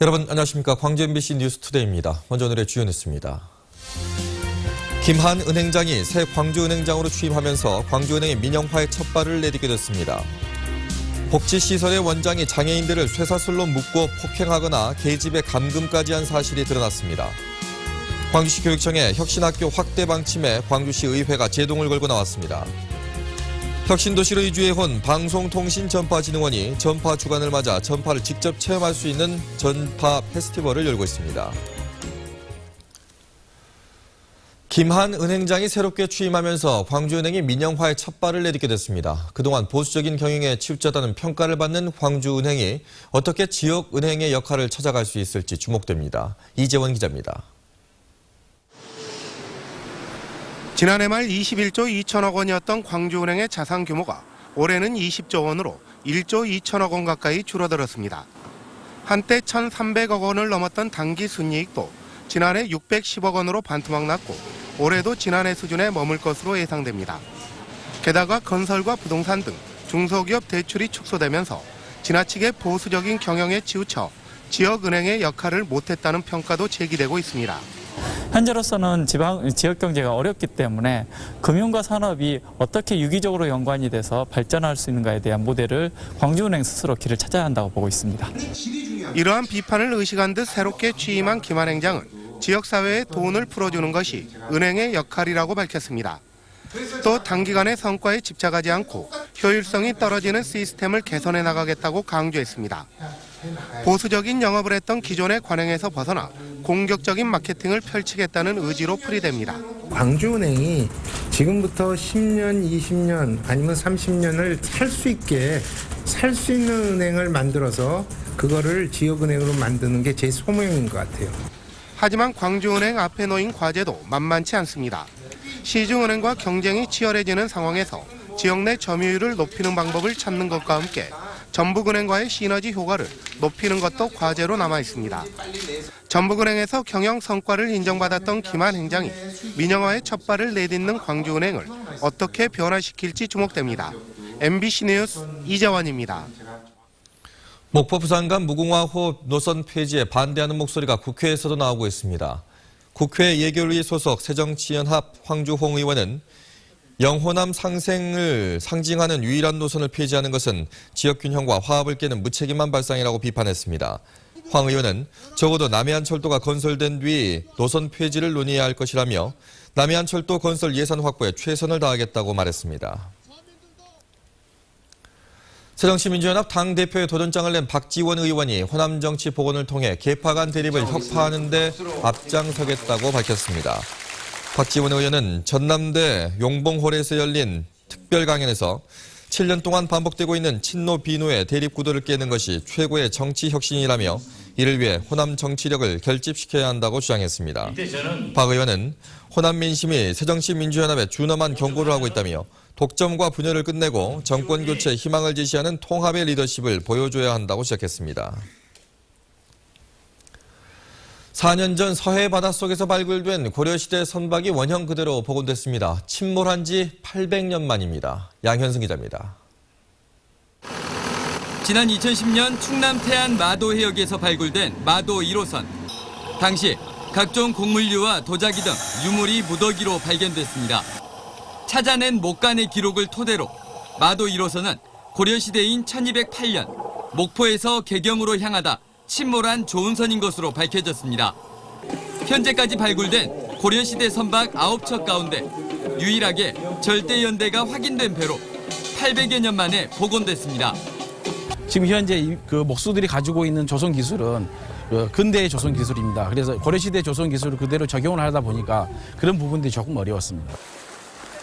여러분 안녕하십니까. 광주 MBC 뉴스투데이입니다. 먼저 오늘의 주요 뉴스입니다. 김한 은행장이 새 광주은행장으로 취임하면서 광주은행의 민영화에 첫 발을 내딛게 됐습니다. 복지시설의 원장이 장애인들을 쇠사슬로 묶고 폭행하거나 계집에 감금까지 한 사실이 드러났습니다. 광주시 교육청의 혁신학교 확대 방침에 광주시 의회가 제동을 걸고 나왔습니다. 혁신도시로 이주해온 방송통신전파진흥원이 전파 주간을 맞아 전파를 직접 체험할 수 있는 전파 페스티벌을 열고 있습니다. 김한 은행장이 새롭게 취임하면서 광주은행이 민영화에 첫 발을 내딛게 됐습니다. 그동안 보수적인 경영에 치우쳤다는 평가를 받는 광주은행이 어떻게 지역은행의 역할을 찾아갈 수 있을지 주목됩니다. 이재원 기자입니다. 지난해 말 21조 2천억 원이었던 광주은행의 자산 규모가 올해는 20조 원으로 1조 2천억 원 가까이 줄어들었습니다. 한때 1,300억 원을 넘었던 당기 순이익도 지난해 610억 원으로 반토막 났고 올해도 지난해 수준에 머물 것으로 예상됩니다. 게다가 건설과 부동산 등 중소기업 대출이 축소되면서 지나치게 보수적인 경영에 치우쳐 지역은행의 역할을 못했다는 평가도 제기되고 있습니다. 현재로서는 지역 경제가 어렵기 때문에 금융과 산업이 어떻게 유기적으로 연관이 돼서 발전할 수 있는가에 대한 모델을 광주은행 스스로 길을 찾아야 한다고 보고 있습니다. 이러한 비판을 의식한 듯 새롭게 취임한 김한 행장은 지역사회에 돈을 풀어주는 것이 은행의 역할이라고 밝혔습니다. 또 단기간의 성과에 집착하지 않고 효율성이 떨어지는 시스템을 개선해 나가겠다고 강조했습니다. 보수적인 영업을 했던 기존의 관행에서 벗어나 공격적인 마케팅을 펼치겠다는 의지로 풀이됩니다. 광주은행이 지금부터 10년, 20년 아니면 30년을 살 수 있게 살 수 있는 은행을 만들어서 그거를 지역은행으로 만드는 게 제 소명인 것 같아요. 하지만 광주은행 앞에 놓인 과제도 만만치 않습니다. 시중은행과 경쟁이 치열해지는 상황에서 지역 내 점유율을 높이는 방법을 찾는 것과 함께 전북은행과의 시너지 효과를 높이는 것도 과제로 남아 있습니다. 전북은행에서 경영 성과를 인정받았던 김한 행장이 민영화의 첫 발을 내딛는 광주은행을 어떻게 변화시킬지 주목됩니다. MBC 뉴스 이재원입니다. 목포 부산 간 무궁화 호흡 노선 폐지에 반대하는 목소리가 국회에서도 나오고 있습니다. 국회 예결위 소속 새정치연합 황주홍 의원은 영호남 상생을 상징하는 유일한 노선을 폐지하는 것은 지역균형과 화합을 깨는 무책임한 발상이라고 비판했습니다. 황 의원은 적어도 남해안철도가 건설된 뒤 노선 폐지를 논의해야 할 것이라며 남해안철도 건설 예산 확보에 최선을 다하겠다고 말했습니다. 새정치민주연합 당대표의 도전장을 낸 박지원 의원이 호남 정치 복원을 통해 계파 간 대립을 혁파하는 데 앞장서겠다고 밝혔습니다. 박지원 의원은 전남대 용봉홀에서 열린 특별 강연에서 7년 동안 반복되고 있는 친노 비노의 대립 구도를 깨는 것이 최고의 정치 혁신이라며 이를 위해 호남 정치력을 결집시켜야 한다고 주장했습니다. 박 의원은 호남 민심이 새정치민주연합에 준엄한 경고를 하고 있다며 독점과 분열을 끝내고 정권 교체에 희망을 제시하는 통합의 리더십을 보여줘야 한다고 지적했습니다. 4년 전 서해 바닷속에서 발굴된 고려시대 선박이 원형 그대로 복원됐습니다. 침몰한 지 800년 만입니다. 양현승 기자입니다. 지난 2010년 충남 태안 마도 해역에서 발굴된 마도 1호선. 당시 각종 곡물류와 도자기 등 유물이 무더기로 발견됐습니다. 찾아낸 목간의 기록을 토대로 마도 1호선은 고려시대인 1208년 목포에서 개경으로 향하다 침몰한 조은선인 것으로 밝혀졌습니다. 현재까지 발굴된 고려시대 선박 9척 가운데 유일하게 절대연대가 확인된 배로 800여 년 만에 복원됐습니다. 지금 현재 그 목수들이 가지고 있는 조선 기술은 근대의 조선 기술입니다. 그래서 고려시대 조선 기술을 그대로 적용을 하다 보니까 그런 부분들이 조금 어려웠습니다.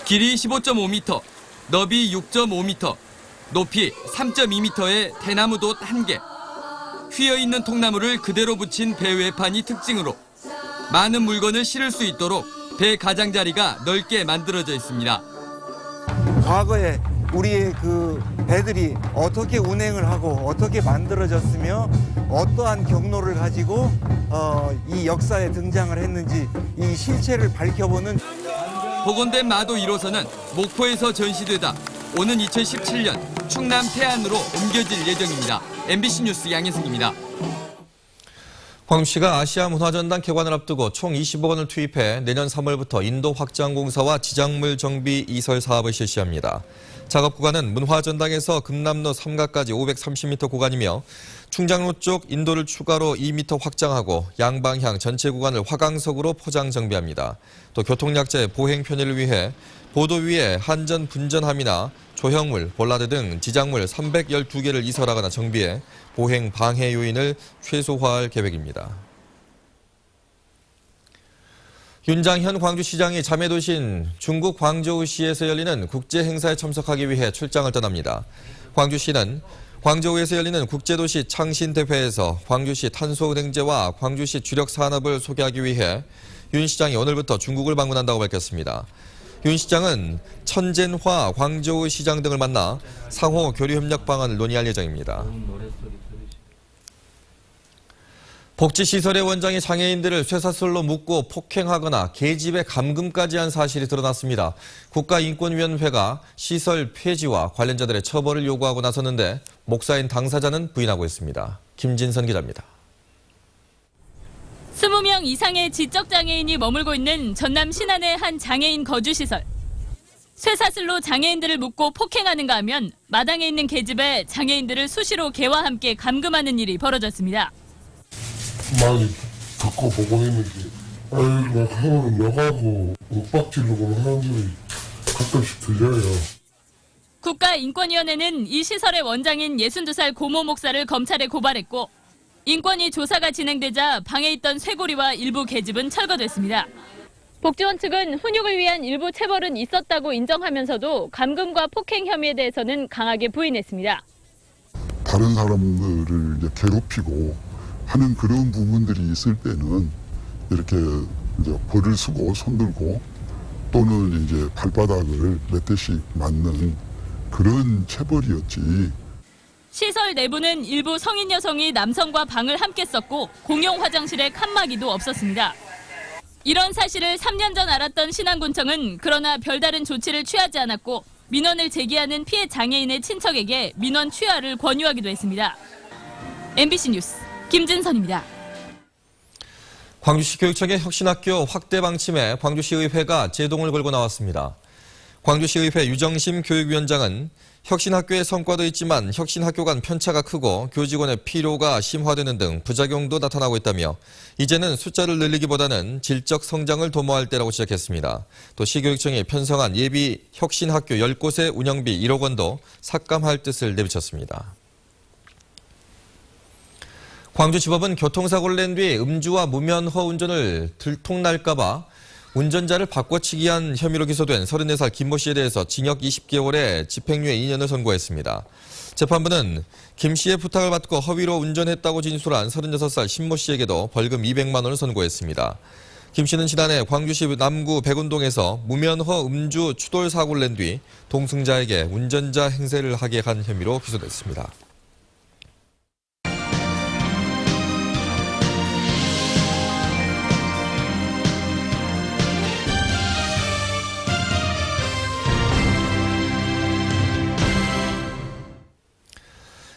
길이 15.5m, 너비 6.5m, 높이 3.2m의 대나무돛 1개. 휘어있는 통나무를 그대로 붙인 배 외판이 특징으로 많은 물건을 실을 수 있도록 배 가장자리가 넓게 만들어져 있습니다. 과거에 우리의 그 배들이 어떻게 운행을 하고 어떻게 만들어졌으며 어떠한 경로를 가지고 이 역사에 등장을 했는지 이 실체를 밝혀보는 복원된 마도 1호선은 목포에서 전시되다 오는 2017년 충남 태안으로 옮겨질 예정입니다. MBC 뉴스 양혜승입니다. 광주시가 아시아 문화전당 개관을 앞두고 총 20억 원을 투입해 내년 3월부터 인도 확장 공사와 지작물 정비 이설 사업을 실시합니다. 작업 구간은 문화전당에서 금남로 3가까지 530m 구간이며 충장로 쪽 인도를 추가로 2m 확장하고 양방향 전체 구간을 화강석으로 포장 정비합니다. 또 교통약자의 보행 편의를 위해 보도 위에 한전 분전함이나 조형물, 볼라드 등 지작물 312개를 이설하거나 정비해 보행 방해 요인을 최소화할 계획입니다. 윤장현 광주시장이 자매도시인 중국 광저우시에서 열리는 국제 행사에 참석하기 위해 출장을 떠납니다. 광주시는 광저우에서 열리는 국제도시 창신대회에서 광주시 탄소은행제와 광주시 주력 산업을 소개하기 위해 윤 시장이 오늘부터 중국을 방문한다고 밝혔습니다. 윤 시장은 천젠화 광저우 시장 등을 만나 상호 교류 협력 방안을 논의할 예정입니다. 복지시설의 원장이 장애인들을 쇠사슬로 묶고 폭행하거나 계집에 감금까지 한 사실이 드러났습니다. 국가인권위원회가 시설 폐지와 관련자들의 처벌을 요구하고 나섰는데 목사인 당사자는 부인하고 있습니다. 김진선 기자입니다. 20명 이상의 지적장애인이 머물고 있는 전남 신안의 한 장애인 거주시설. 쇠사슬로 장애인들을 묶고 폭행하는가 하면 마당에 있는 계집에 장애인들을 수시로 개와 함께 감금하는 일이 벌어졌습니다. 많이 듣고 보고 있는데 아이가 하루는 나가고 윽박지르고 하는 소리 가끔씩 들려요. 국가인권위원회는 이 시설의 원장인 62살 고모 목사를 검찰에 고발했고 인권위 조사가 진행되자 방에 있던 쇠고리와 일부 계집은 철거됐습니다. 복지원 측은 훈육을 위한 일부 체벌은 있었다고 인정하면서도 감금과 폭행 혐의에 대해서는 강하게 부인했습니다. 다른 사람들을 이제 괴롭히고 하는 그런 부분들이 있을 때는 이렇게 이제 벌을 쓰고 손들고 또는 이제 발바닥을 몇 대씩 맞는 그런 체벌이었지. 시설 내부는 일부 성인 여성이 남성과 방을 함께 썼고 공용 화장실에 칸막이도 없었습니다. 이런 사실을 3년 전 알았던 신안군청은 그러나 별다른 조치를 취하지 않았고 민원을 제기하는 피해 장애인의 친척에게 민원 취하를 권유하기도 했습니다. MBC 뉴스 김진선입니다. 광주시 교육청의 혁신학교 확대 방침에 광주시의회가 제동을 걸고 나왔습니다. 광주시의회 유정심 교육위원장은 혁신학교의 성과도 있지만 혁신학교 간 편차가 크고 교직원의 피로가 심화되는 등 부작용도 나타나고 있다며 이제는 숫자를 늘리기보다는 질적 성장을 도모할 때라고 지적했습니다. 또 시교육청이 편성한 예비 혁신학교 10곳의 운영비 1억 원도 삭감할 뜻을 내비쳤습니다. 광주지법은 교통사고를 낸 뒤 음주와 무면허 운전을 들통날까 봐 운전자를 바꿔치기한 혐의로 기소된 34살 김모 씨에 대해서 징역 20개월에 집행유예 2년을 선고했습니다. 재판부는 김 씨의 부탁을 받고 허위로 운전했다고 진술한 36살 신모 씨에게도 벌금 200만 원을 선고했습니다. 김 씨는 지난해 광주시 남구 백운동에서 무면허 음주 추돌 사고를 낸 뒤 동승자에게 운전자 행세를 하게 한 혐의로 기소됐습니다.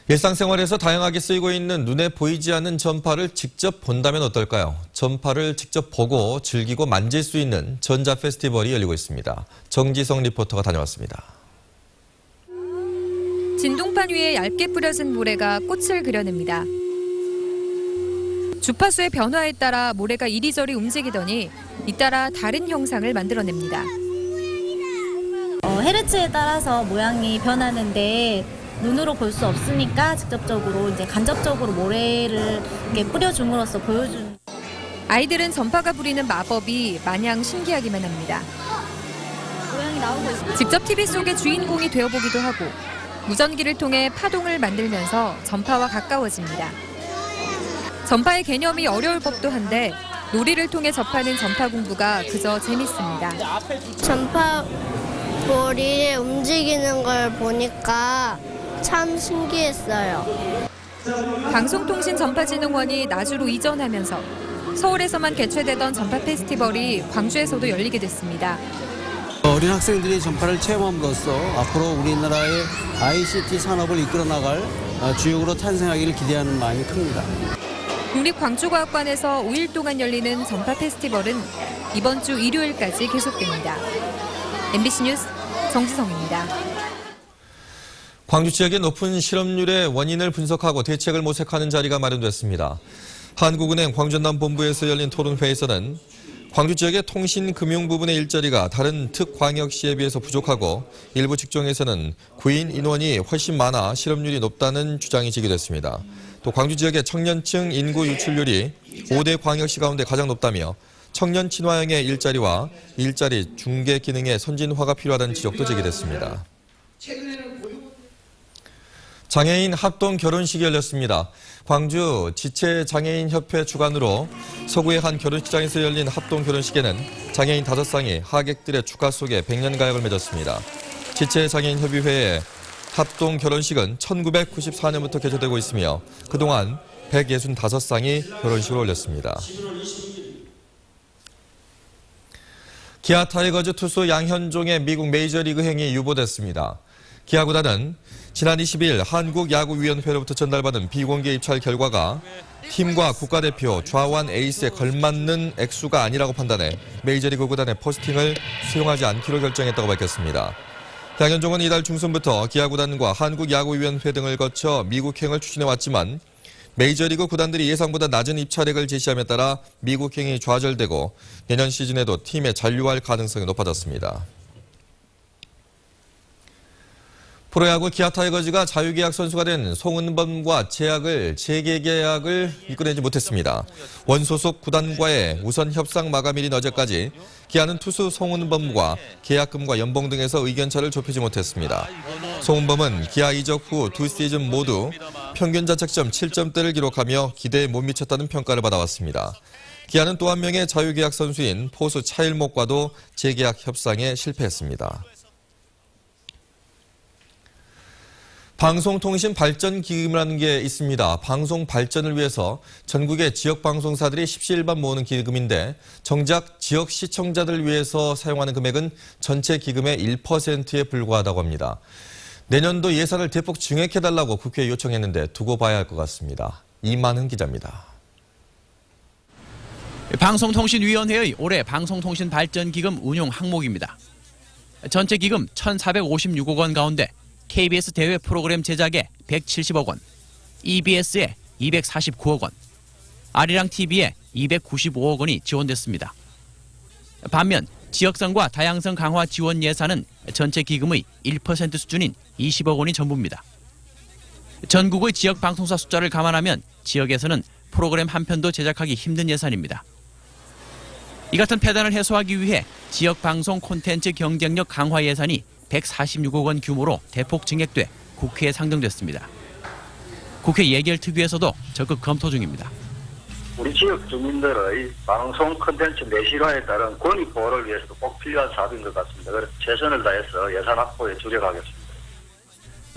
일상생활에서 다양하게 쓰이고 있는 눈에 보이지 않는 전파를 직접 본다면 어떨까요? 전파를 직접 보고 즐기고 만질 수 있는 전자 페스티벌이 열리고 있습니다. 정지성 리포터가 다녀왔습니다. 진동판 위에 얇게 뿌려진 모래가 꽃을 그려냅니다. 주파수의 변화에 따라 모래가 이리저리 움직이더니 잇따라 다른 형상을 만들어냅니다. 헤르츠에 따라서 모양이 변하는데 눈으로 볼 수 없으니까 직접적으로 이제 간접적으로 모래를 이렇게 뿌려줌으로써 보여준. 아이들은 전파가 부리는 마법이 마냥 신기하기만 합니다. 모양이 나오고 있어요. 직접 TV 속의 주인공이 되어보기도 하고 무전기를 통해 파동을 만들면서 전파와 가까워집니다. 전파의 개념이 어려울 법도 한데 놀이를 통해 접하는 전파 공부가 그저 재밌습니다. 전파볼이 움직이는 걸 보니까 참 신기했어요. 방송통신전파진흥원이 나주로 이전하면서 서울에서만 개최되던 전파 페스티벌이 광주에서도 열리게 됐습니다. 어린 학생들이 전파를 체험함으로써 앞으로 우리나라의 ICT 산업을 이끌어 나갈 주역으로 탄생하기를 기대하는 마음이 큽니다. 국립광주과학관에서 5일 동안 열리는 전파 페스티벌은 이번 주 일요일까지 계속됩니다. MBC 뉴스 정지성입니다. 광주 지역의 높은 실업률의 원인을 분석하고 대책을 모색하는 자리가 마련됐습니다. 한국은행 광주전남본부에서 열린 토론회에서는 광주 지역의 통신, 금융 부분의 일자리가 다른 특광역시에 비해서 부족하고 일부 직종에서는 구인 인원이 훨씬 많아 실업률이 높다는 주장이 제기됐습니다. 또 광주 지역의 청년층 인구 유출률이 5대 광역시 가운데 가장 높다며 청년 친화형의 일자리와 일자리 중개 기능의 선진화가 필요하다는 지적도 제기됐습니다. 장애인 합동 결혼식이 열렸습니다. 광주 지체장애인협회 주관으로 서구의 한 결혼식장에서 열린 합동 결혼식에는 장애인 5쌍이 하객들의 축하 속에 백년가약을 맺었습니다. 지체장애인협의회의 합동 결혼식은 1994년부터 개최되고 있으며 그동안 165쌍이 결혼식을 올렸습니다. 기아 타이거즈 투수 양현종의 미국 메이저리그 행이 유보됐습니다. 기아 구단은 지난 20일 한국야구위원회로부터 전달받은 비공개 입찰 결과가 팀과 국가대표 좌완 에이스에 걸맞는 액수가 아니라고 판단해 메이저리그 구단의 포스팅을 수용하지 않기로 결정했다고 밝혔습니다. 양현종은 이달 중순부터 기아 구단과 한국야구위원회 등을 거쳐 미국행을 추진해왔지만 메이저리그 구단들이 예상보다 낮은 입찰액을 제시함에 따라 미국행이 좌절되고 내년 시즌에도 팀에 잔류할 가능성이 높아졌습니다. 프로야구 기아 타이거즈가 자유계약 선수가 된 송은범과 재계약을 이끌어내지 못했습니다. 원소속 구단과의 우선 협상 마감일인 어제까지 기아는 투수 송은범과 계약금과 연봉 등에서 의견차를 좁히지 못했습니다. 송은범은 기아 이적 후 2시즌 모두 평균 자책점 7점대를 기록하며 기대에 못 미쳤다는 평가를 받아왔습니다. 기아는 또 한 명의 자유계약 선수인 포수 차일목과도 재계약 협상에 실패했습니다. 방송통신발전기금이라는 게 있습니다. 방송 발전을 위해서 전국의 지역방송사들이 십시일반 모으는 기금인데 정작 지역 시청자들을 위해서 사용하는 금액은 전체 기금의 1%에 불과하다고 합니다. 내년도 예산을 대폭 증액해달라고 국회에 요청했는데 두고 봐야 할 것 같습니다. 이만흥 기자입니다. 방송통신위원회의 올해 방송통신발전기금 운용 항목입니다. 전체 기금 1,456억 원 가운데 KBS 대외 프로그램 제작에 170억 원, EBS에 249억 원, 아리랑TV에 295억 원이 지원됐습니다. 반면 지역성과 다양성 강화 지원 예산은 전체 기금의 1% 수준인 20억 원이 전부입니다. 전국의 지역 방송사 숫자를 감안하면 지역에서는 프로그램 한 편도 제작하기 힘든 예산입니다. 이 같은 폐단을 해소하기 위해 지역 방송 콘텐츠 경쟁력 강화 예산이 146억 원 규모로 대폭 증액돼 국회에 상정됐습니다. 국회 예결특위에서도 적극 검토 중입니다. 우리 지역 주민들의 방송 콘텐츠 내실화에 따른 권익 보호를 위해서도 꼭 필요한 사업인 것 같습니다. 그래서 최선을 다해서 예산 확보에 주력하겠습니다.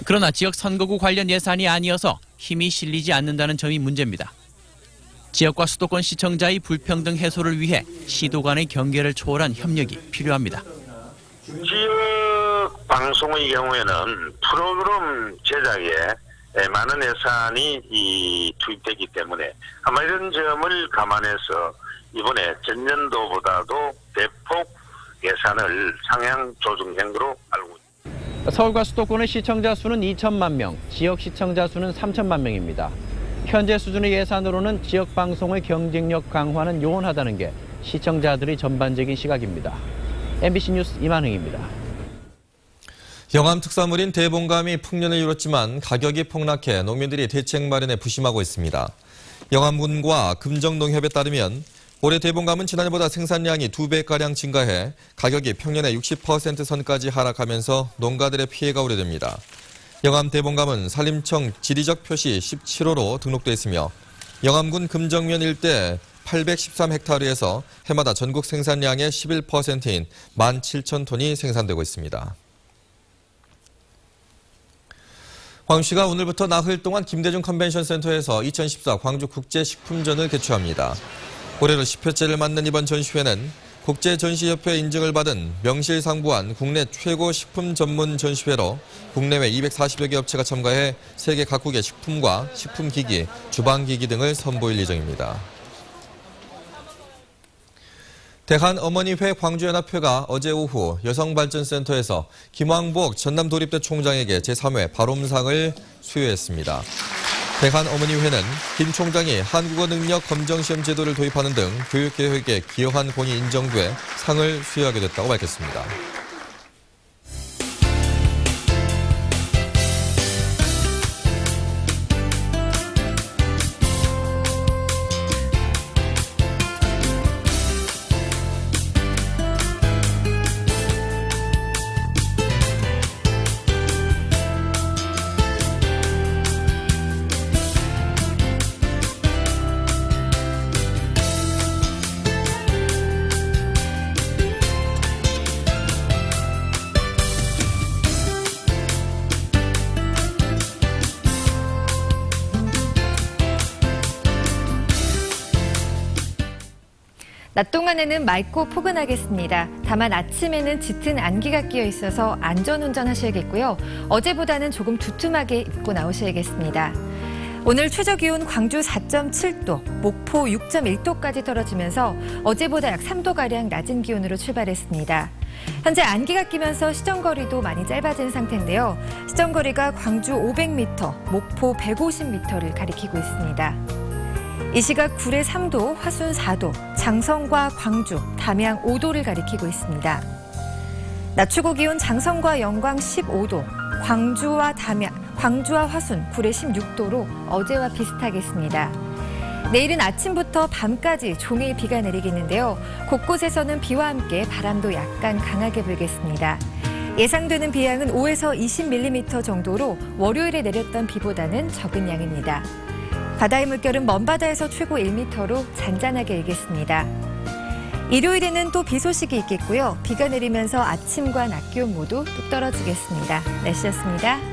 그러나 지역 선거구 관련 예산이 아니어서 힘이 실리지 않는다는 점이 문제입니다. 지역과 수도권 시청자의 불평등 해소를 위해 시도 간의 경계를 초월한 협력이 필요합니다. 지역 방송의 경우에는 프로그램 제작에 많은 예산이 투입되기 때문에 아마 이런 점을 감안해서 이번에 전년도보다도 대폭 예산을 상향 조정한 것으로 알고 있습니다. 서울과 수도권의 시청자 수는 2천만 명, 지역 시청자 수는 3천만 명입니다. 현재 수준의 예산으로는 지역 방송의 경쟁력 강화는 요원하다는 게 시청자들의 전반적인 시각입니다. MBC 뉴스 이만흥입니다. 영암 특산물인 대봉감이 풍년을 이뤘지만 가격이 폭락해 농민들이 대책 마련에 부심하고 있습니다. 영암군과 금정농협에 따르면 올해 대봉감은 지난해보다 생산량이 2배가량 증가해 가격이 평년의 60% 선까지 하락하면서 농가들의 피해가 우려됩니다. 영암 대봉감은 산림청 지리적 표시 17호로 등록돼 있으며 영암군 금정면 일대 813헥타르에서 해마다 전국 생산량의 11%인 17,000톤이 생산되고 있습니다. 광주시가 오늘부터 나흘 동안 김대중 컨벤션 센터에서 2014 광주 국제식품전을 개최합니다. 올해로 10회째를 맞는 이번 전시회는 국제전시협회 인증을 받은 명실상부한 국내 최고 식품 전문 전시회로 국내외 240여 개 업체가 참가해 세계 각국의 식품과 식품기기, 주방기기 등을 선보일 예정입니다. 대한어머니회 광주연합회가 어제 오후 여성발전센터에서 김왕복 전남도립대 총장에게 제3회 발옴상을 수여했습니다. 대한어머니회는 김 총장이 한국어 능력 검정시험 제도를 도입하는 등 교육개혁에 기여한 공이 인정돼 상을 수여하게 됐다고 밝혔습니다. 낮 동안에는 맑고 포근하겠습니다. 다만 아침에는 짙은 안개가 끼어 있어서 안전운전 하셔야겠고요. 어제보다는 조금 두툼하게 입고 나오셔야겠습니다. 오늘 최저기온 광주 4.7도, 목포 6.1도까지 떨어지면서 어제보다 약 3도가량 낮은 기온으로 출발했습니다. 현재 안개가 끼면서 시정거리도 많이 짧아진 상태인데요. 시정거리가 광주 500m, 목포 150m를 가리키고 있습니다. 이 시각 구례 3도, 화순 4도, 장성과 광주, 담양 5도를 가리키고 있습니다. 낮 최고 기온 장성과 영광 15도, 광주와 화순, 구례 16도로 어제와 비슷하겠습니다. 내일은 아침부터 밤까지 종일 비가 내리겠는데요. 곳곳에서는 비와 함께 바람도 약간 강하게 불겠습니다. 예상되는 비양은 5에서 20mm 정도로 월요일에 내렸던 비보다는 적은 양입니다. 바다의 물결은 먼바다에서 최고 1m로 잔잔하게 일겠습니다. 일요일에는 또 비 소식이 있겠고요. 비가 내리면서 아침과 낮 기온 모두 뚝 떨어지겠습니다. 날씨였습니다.